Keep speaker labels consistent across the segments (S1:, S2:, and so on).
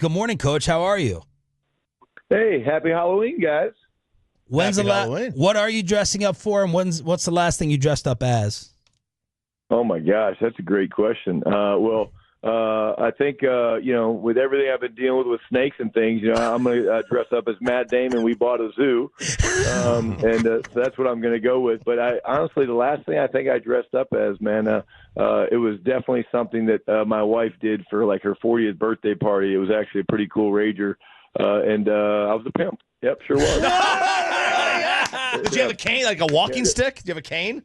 S1: Good morning, Coach. How are you?
S2: Hey, happy Halloween, guys.
S1: When's
S3: Happy
S1: the
S3: Halloween.
S1: What are you dressing up for, and what's the last thing you dressed up as?
S2: Oh, my gosh, that's a great question. I think, with everything I've been dealing with snakes and things, I'm going to dress up as Matt Damon. We bought a zoo, so that's what I'm going to go with. But honestly, the last thing I think I dressed up as, man, it was definitely something that my wife did for, like, her 40th birthday party. It was actually a pretty cool Rager, and I was a pimp. Yep, sure was.
S3: Did you have a cane, like a walking stick? Did you have a cane?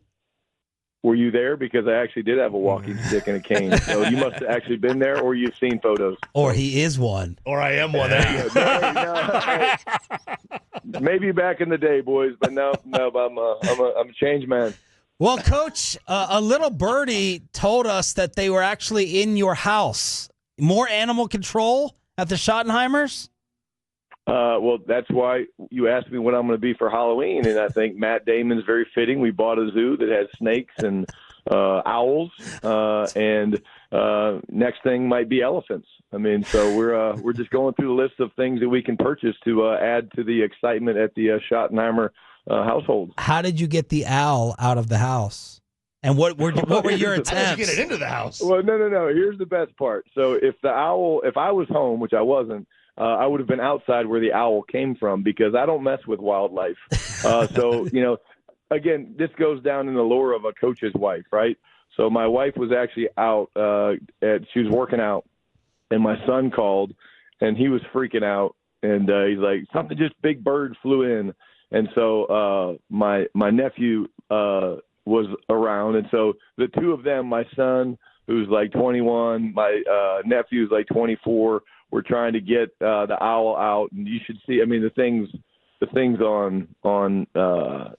S2: Were you there? Because I actually did have a walking stick and a cane. So you must have actually been there, or you've seen photos.
S1: Or he is one.
S3: Or I am one. There you go.
S2: Maybe back in the day, boys, but no, I'm a changed man.
S1: Well, Coach, a little birdie told us that they were actually in your house. More animal control at the Schottenheimers?
S2: Well, that's why you asked me what I'm going to be for Halloween, and I think Matt Damon's very fitting. We bought a zoo that has snakes and owls, and next thing might be elephants. I mean, so we're just going through the list of things that we can purchase to add to the excitement at the Schottenheimer household.
S1: How did you get the owl out of the house? And what were your attempts?
S3: How did you get it into the house?
S2: Well, no. Here's the best part. So if I was home, which I wasn't, I would have been outside where the owl came from because I don't mess with wildlife. So, again, this goes down in the lore of a coach's wife, right? So my wife was actually out, she was working out, and my son called, and he was freaking out, and he's like, something, just big bird flew in. And so my nephew was around, and so the two of them, my son, who's like 21, my nephew's like 24, we're trying to get the owl out, and you should see. I mean, the things on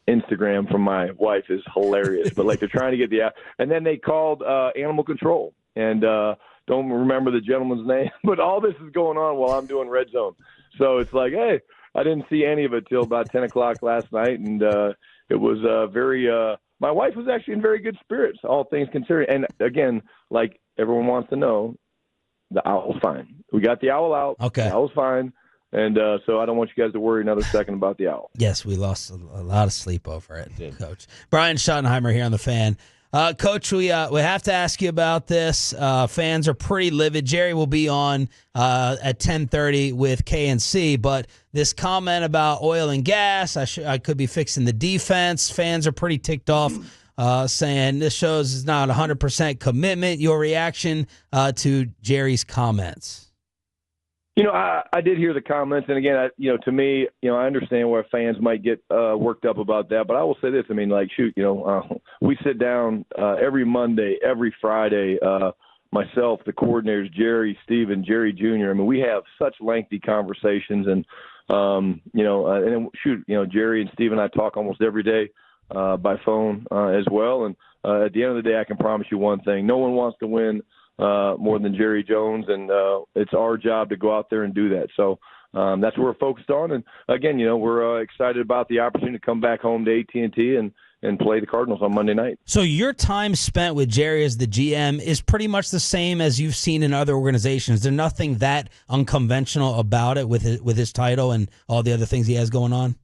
S2: Instagram from my wife is hilarious. But like they're trying to get the owl, and then they called animal control, and don't remember the gentleman's name. But all this is going on while I'm doing Red Zone, so it's like, hey, I didn't see any of it till about 10 o'clock last night, and it was very. My wife was actually in very good spirits, all things considered. And again, like everyone wants to know, the owl's fine. We got the owl out.
S1: Okay.
S2: The owl's fine. And so I don't want you guys to worry another second about the owl.
S1: Yes, we lost a lot of sleep over it, Coach. Brian Schottenheimer here on The Fan. Coach, we have to ask you about this. Fans are pretty livid. Jerry will be on at 10:30 with KNC, but this comment about oil and gas, I could be fixing the defense. Fans are pretty ticked off, saying this shows is not 100% commitment. Your reaction to Jerry's comments?
S2: I did hear the comments, and again, to me, I understand why fans might get worked up about that, but I will say this. I mean, like, shoot, we sit down every Monday, every Friday, myself, the coordinators, Jerry, Steven, Jerry Jr. I mean, we have such lengthy conversations, and, Jerry and Steven and I talk almost every day by phone as well, and at the end of the day, I can promise you one thing. No one wants to win more than Jerry Jones, and it's our job to go out there and do that. So that's what we're focused on. And again, we're excited about the opportunity to come back home to AT&T and play the Cardinals on Monday night.
S1: So your time spent with Jerry as the GM is pretty much the same as you've seen in other organizations. There's nothing that unconventional about it with his title and all the other things he has going on?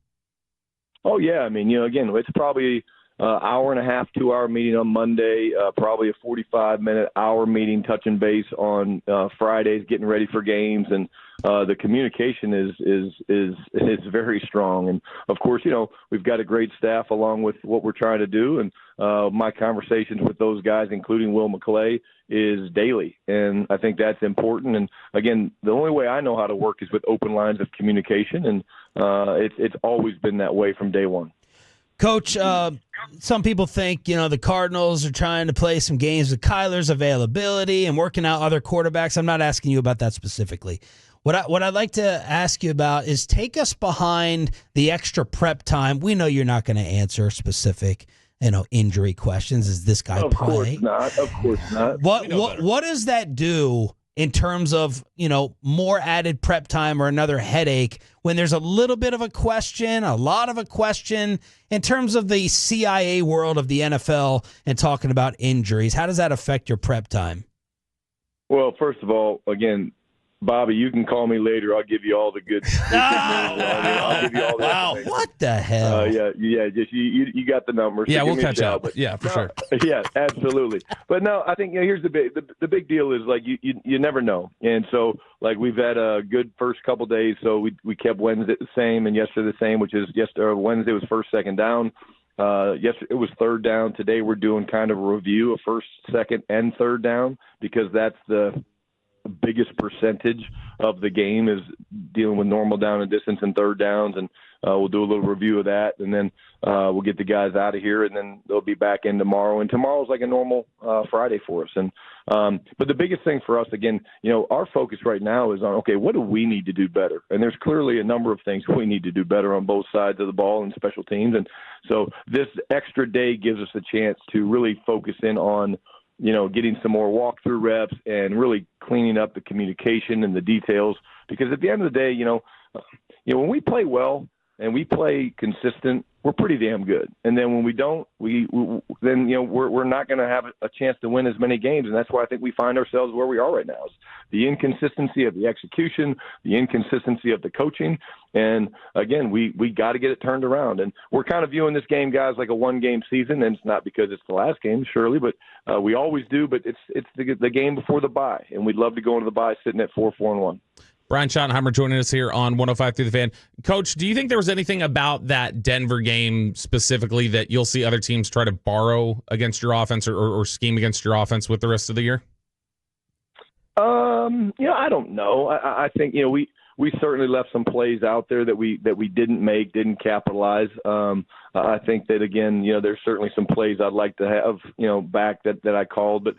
S2: Oh, yeah. I mean, again, it's probably hour and a half, 2 hour meeting on Monday, probably a 45-minute hour meeting, touching base on Fridays, getting ready for games, and the communication is very strong. And of course, we've got a great staff along with what we're trying to do. And my conversations with those guys, including Will McClay, is daily, and I think that's important. And again, the only way I know how to work is with open lines of communication, and it's always been that way from day one.
S1: Coach, some people think, the Cardinals are trying to play some games with Kyler's availability and working out other quarterbacks. I'm not asking you about that specifically. What I'd like to ask you about is take us behind the extra prep time. We know you're not going to answer specific, injury questions. Is this guy play?
S2: Of course not.
S1: What does that do in terms of, more added prep time or another headache when there's a little bit of a question, a lot of a question in terms of the CIA world of the NFL and talking about injuries? How does that affect your prep time?
S2: Well, first of all, again, Bobby, you can call me later. I'll give you all the good. I'll give you all the information.
S1: What the hell?
S2: Yeah. Just you got the numbers.
S3: Yeah,
S2: so
S3: we'll
S2: give me a
S3: catch
S2: shout.
S3: up.
S2: But
S3: Yeah, for sure.
S2: Yeah, absolutely. But no, I think here's the big deal is like you never know, and so like we've had a good first couple days. So we kept Wednesday the same and yesterday the same, which is Wednesday was first, second down. Yesterday it was third down. Today we're doing kind of a review of first, second, and third down because that's the biggest percentage of the game is dealing with normal down and distance and third downs, and we'll do a little review of that, and then we'll get the guys out of here, and then they'll be back in tomorrow. And tomorrow's like a normal Friday for us. And but the biggest thing for us, again, our focus right now is on, okay, what do we need to do better? And there's clearly a number of things we need to do better on both sides of the ball and special teams. And so this extra day gives us a chance to really focus in on getting some more walkthrough reps and really cleaning up the communication and the details. Because at the end of the day, when we play well and we play consistent, we're pretty damn good. And then when we don't, then we're not going to have a chance to win as many games. And that's why I think we find ourselves where we are right now. It's the inconsistency of the execution, the inconsistency of the coaching. And again, we got to get it turned around. And we're kind of viewing this game, guys, like a one-game season. And it's not because it's the last game, surely, but we always do. But it's the game before the bye, and we'd love to go into the bye sitting at 4-4-1.
S3: Brian Schottenheimer joining us here on 105 through the Fan. Coach, do you think there was anything about that Denver game specifically that you'll see other teams try to borrow against your offense or scheme against your offense with the rest of the year?
S2: I don't know. I think we certainly left some plays out there that we didn't make, didn't capitalize. I think that again, there's certainly some plays I'd like to have, back that I called. But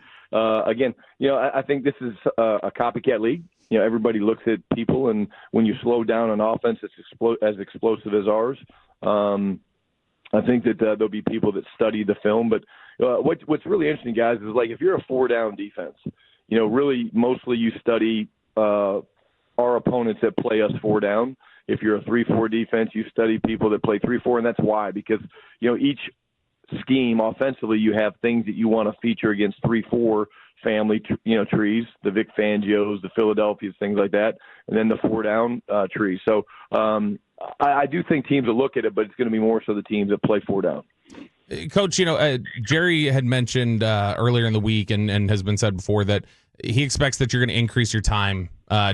S2: again, I think this is a copycat league. Everybody looks at people, and when you slow down an offense that's as explosive as ours, I think that there'll be people that study the film. But what's really interesting, guys, is like if you're a 4-down defense, really mostly you study our opponents that play us 4 down. If you're a 3-4 defense, you study people that play 3-4, and that's why, because each scheme offensively, you have things that you want to feature against 3-4 family, trees, the Vic Fangios, the Philadelphias, things like that, and then the 4-down tree. So I do think teams will look at it, but it's going to be more so the teams that play 4 down.
S3: Coach, Jerry had mentioned earlier in the week and has been said before that he expects that you're going to increase your time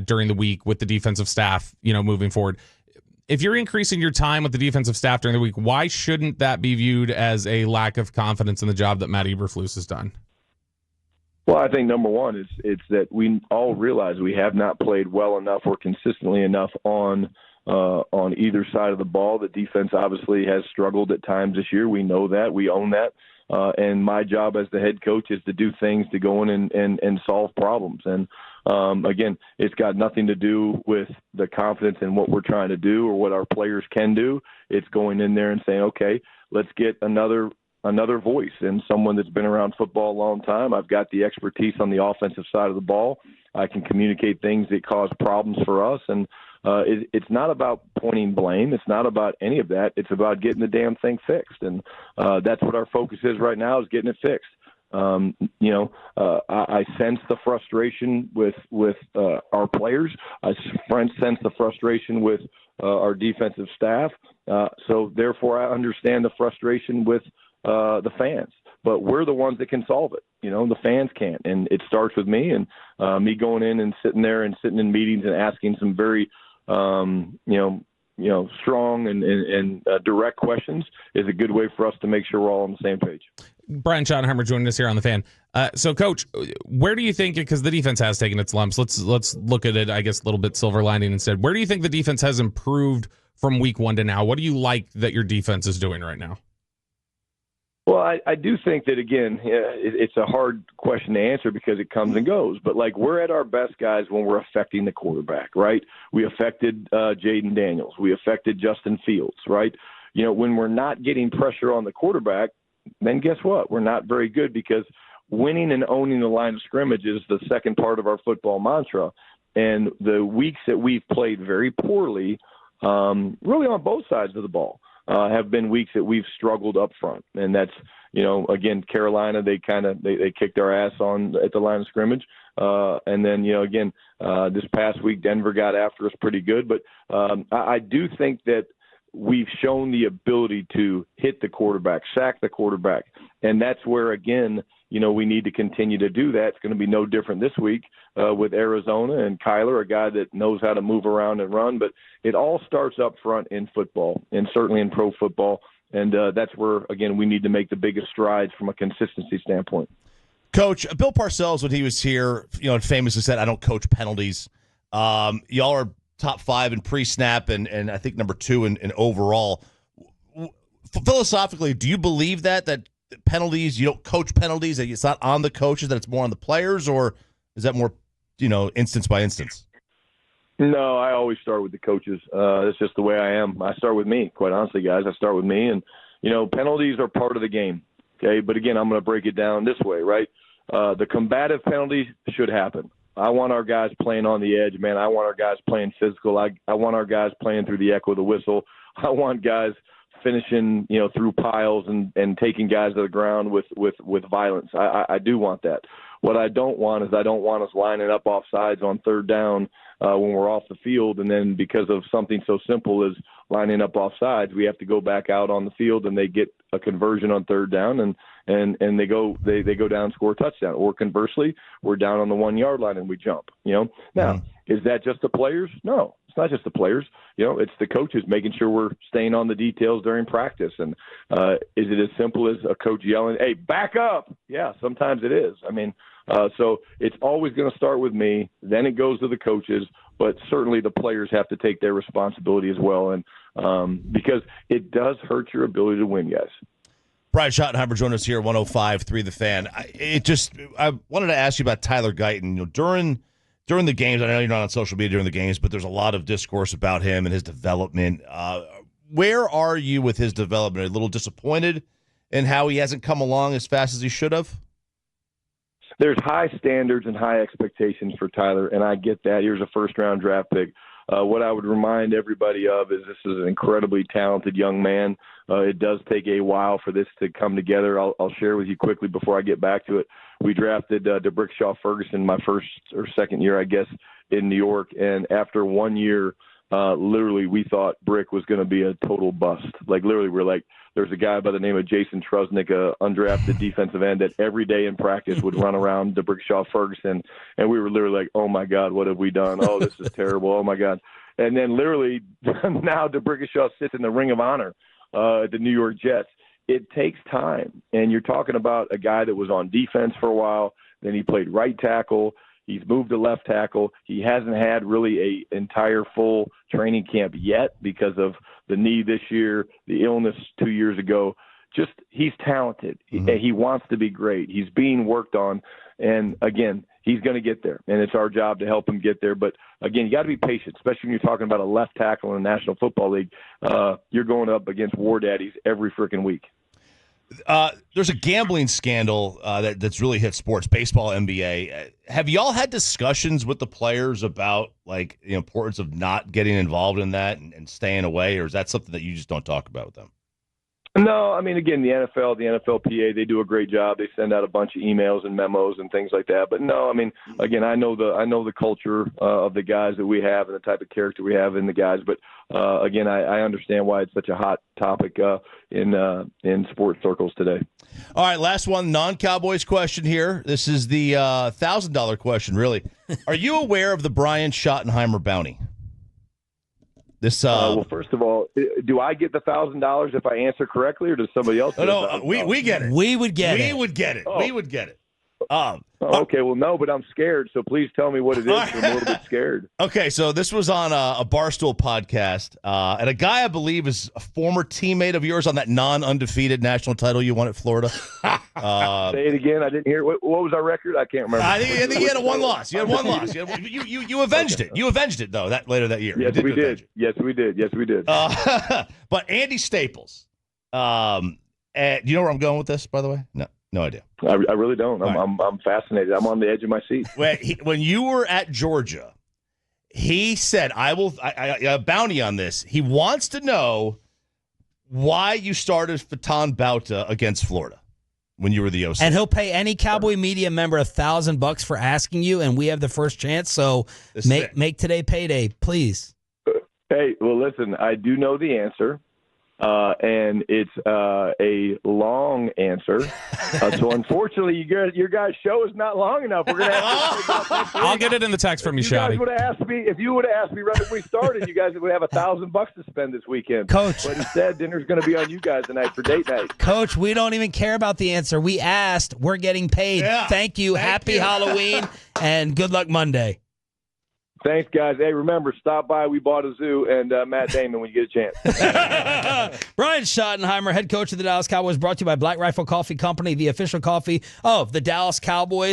S3: during the week with the defensive staff, moving forward. If you're increasing your time with the defensive staff during the week, why shouldn't that be viewed as a lack of confidence in the job that Matt Eberflus has done?
S2: Well, I think number one it's that we all realize we have not played well enough or consistently enough on either side of the ball. The defense obviously has struggled at times this year. We know that. We own that. And my job as the head coach is to do things to go in and solve problems. And again, it's got nothing to do with the confidence in what we're trying to do or what our players can do. It's going in there and saying, okay, let's get another voice and someone that's been around football a long time. I've got the expertise on the offensive side of the ball. I can communicate things that cause problems for us. And it's not about pointing blame. It's not about any of that. It's about getting the damn thing fixed. And that's what our focus is right now, is getting it fixed. I sense the frustration with our players. I sense the frustration with our defensive staff. So therefore I understand the frustration with the fans, but we're the ones that can solve it. The fans can't, and it starts with me and me going in and sitting in meetings and asking some very, strong and direct questions is a good way for us to make sure we're all on the same page.
S3: Brian Schottenheimer joining us here on the Fan. So, Coach, where do you think, because the defense has taken its lumps, let's look at it, I guess, a little bit silver lining instead. Where do you think the defense has improved from week 1 to now? What do you like that your defense is doing right now?
S2: Well, I do think that, again, it's a hard question to answer because it comes and goes. But, we're at our best, guys, when we're affecting the quarterback, right? We affected Jaden Daniels. We affected Justin Fields, right? When we're not getting pressure on the quarterback, then guess what? We're not very good, because winning and owning the line of scrimmage is the second part of our football mantra. And the weeks that we've played very poorly, really on both sides of the ball, have been weeks that we've struggled up front. And that's, again, Carolina, they kicked our ass at the line of scrimmage. And then, again, this past week, Denver got after us pretty good. But I do think that we've shown the ability to hit the quarterback, sack the quarterback. And that's where, again, we need to continue to do that. It's going to be no different this week with Arizona and Kyler, a guy that knows how to move around and run. But it all starts up front in football and certainly in pro football. And that's where, again, we need to make the biggest strides from a consistency standpoint.
S4: Coach, Bill Parcells, when he was here, famously said, "I don't coach penalties." Y'all are top 5 in pre-snap and I think number 2 in overall. Philosophically, do you believe that penalties, you don't coach penalties, that it's not on the coaches, that it's more on the players, or is that more, instance by instance?
S2: No, I always start with the coaches. It's just the way I am. I start with me, quite honestly, guys. I start with me, and, penalties are part of the game, okay? But, again, I'm going to break it down this way, right? The combative penalties should happen. I want our guys playing on the edge, man. I want our guys playing physical. I want our guys playing through the echo of the whistle. I want guys finishing, through piles and taking guys to the ground with violence. I do want that. What I don't want is us lining up off sides on third down when we're off the field, and then because of something so simple as lining up off sides, we have to go back out on the field and they get a conversion on third down and they go down and score a touchdown. Or conversely, we're down on the 1 yard line and we jump. Now, is that just the players? No. It's not just the players, it's the coaches making sure we're staying on the details during practice. And is it as simple as a coach yelling, "Hey, back up"? Yeah, sometimes it is. So it's always going to start with me. Then it goes to the coaches, but certainly the players have to take their responsibility as well. And because it does hurt your ability to win, guys.
S4: Brian Schottenheimer joined us here, 105.3 The Fan. I wanted to ask you about Tyler Guyton. During the games, I know you're not on social media during the games, but there's a lot of discourse about him and his development. Where are you with his development? Are you a little disappointed in how he hasn't come along as fast as he should have?
S2: There's high standards and high expectations for Tyler, and I get that. Here's a first-round draft pick. What I would remind everybody of is this is an incredibly talented young man. It does take a while for this to come together. I'll share with you quickly before I get back to it. We drafted DeBrickshaw Ferguson my first or second year, I guess, in New York. And after 1 year, literally we thought Brick was going to be a total bust. Like literally we're like, there's a guy by the name of Jason Trusnick, undrafted defensive end that every day in practice would run around DeBrickshaw Ferguson. And we were literally like, oh, my God, what have we done? Oh, this is terrible. Oh, my God. And then literally now DeBrickshaw sits in the Ring of Honor at the New York Jets. It takes time. And you're talking about a guy that was on defense for a while. Then he played right tackle. He's moved to left tackle. He hasn't had really a entire full training camp yet because of the knee this year, the illness 2 years ago. Just he's talented. Mm-hmm. He wants to be great. He's being worked on. And, again, he's going to get there. And it's our job to help him get there. But, again, you got to be patient, especially when you're talking about a left tackle in the National Football League. You're going up against war daddies every freaking week.
S4: There's a gambling scandal that's really hit sports, baseball, NBA. Have y'all had discussions with the players about the importance of not getting involved in that and staying away, or is that something that you just don't talk about with them?
S2: No, I mean, again, the NFL, the NFLPA, they do a great job. They send out a bunch of emails and memos and things like that. But no, I mean, again, I know the culture of the guys that we have and the type of character we have in the guys. But again, I understand why it's such a hot topic in sports circles today.
S4: All right, last one, non-Cowboys question here. This is the $1,000 question, really. Are you aware of the Brian Schottenheimer bounty?
S2: Well, first of all, do I get the $1,000 if I answer correctly, or does somebody else get
S4: No, we get it.
S1: We would get it.
S4: We would get it.
S2: Oh.
S4: We would get it.
S2: Okay, well, no, but I'm scared, so please tell me what it is. I'm a little bit scared.
S4: Okay, so this was on a Barstool podcast, and a guy I believe is a former teammate of yours on that non-undefeated national title you won at Florida.
S2: Say it again. I didn't hear. What was our record? I can't remember.
S4: I think you had a one loss. You had one loss. You avenged it. You avenged it, though, later that year.
S2: Yes, we did. Yes, we did. Yes, we did.
S4: But Andy Staples, do you know where I'm going with this, by the way? No idea.
S2: I really don't. I'm fascinated. I'm on the edge of my seat.
S4: When you were at Georgia, he said, I a bounty on this. He wants to know why you started Fatan Bauta against Florida. when you were the OC.
S1: And he'll pay any Cowboy media member $1,000 for asking you, and we have the first chance. So make today payday, please.
S2: Hey, well, listen, I do know the answer, and it's a long answer. So unfortunately, your guys' show is not long enough. We're gonna have to
S3: I'll get it in the text from you, Shotty.
S2: If you would have asked me right when we started, you guys would have $1,000 to spend this weekend.
S1: Coach.
S2: But instead, dinner's going to be on you guys tonight for date night.
S1: Coach, we don't even care about the answer. We asked. We're getting paid.
S4: Yeah.
S1: Thank you. Happy Halloween, and good luck Monday.
S2: Thanks, guys. Hey, remember, stop by. We bought a zoo, and Matt Damon when you get a chance.
S1: Brian Schottenheimer, head coach of the Dallas Cowboys, brought to you by Black Rifle Coffee Company, the official coffee of the Dallas Cowboys.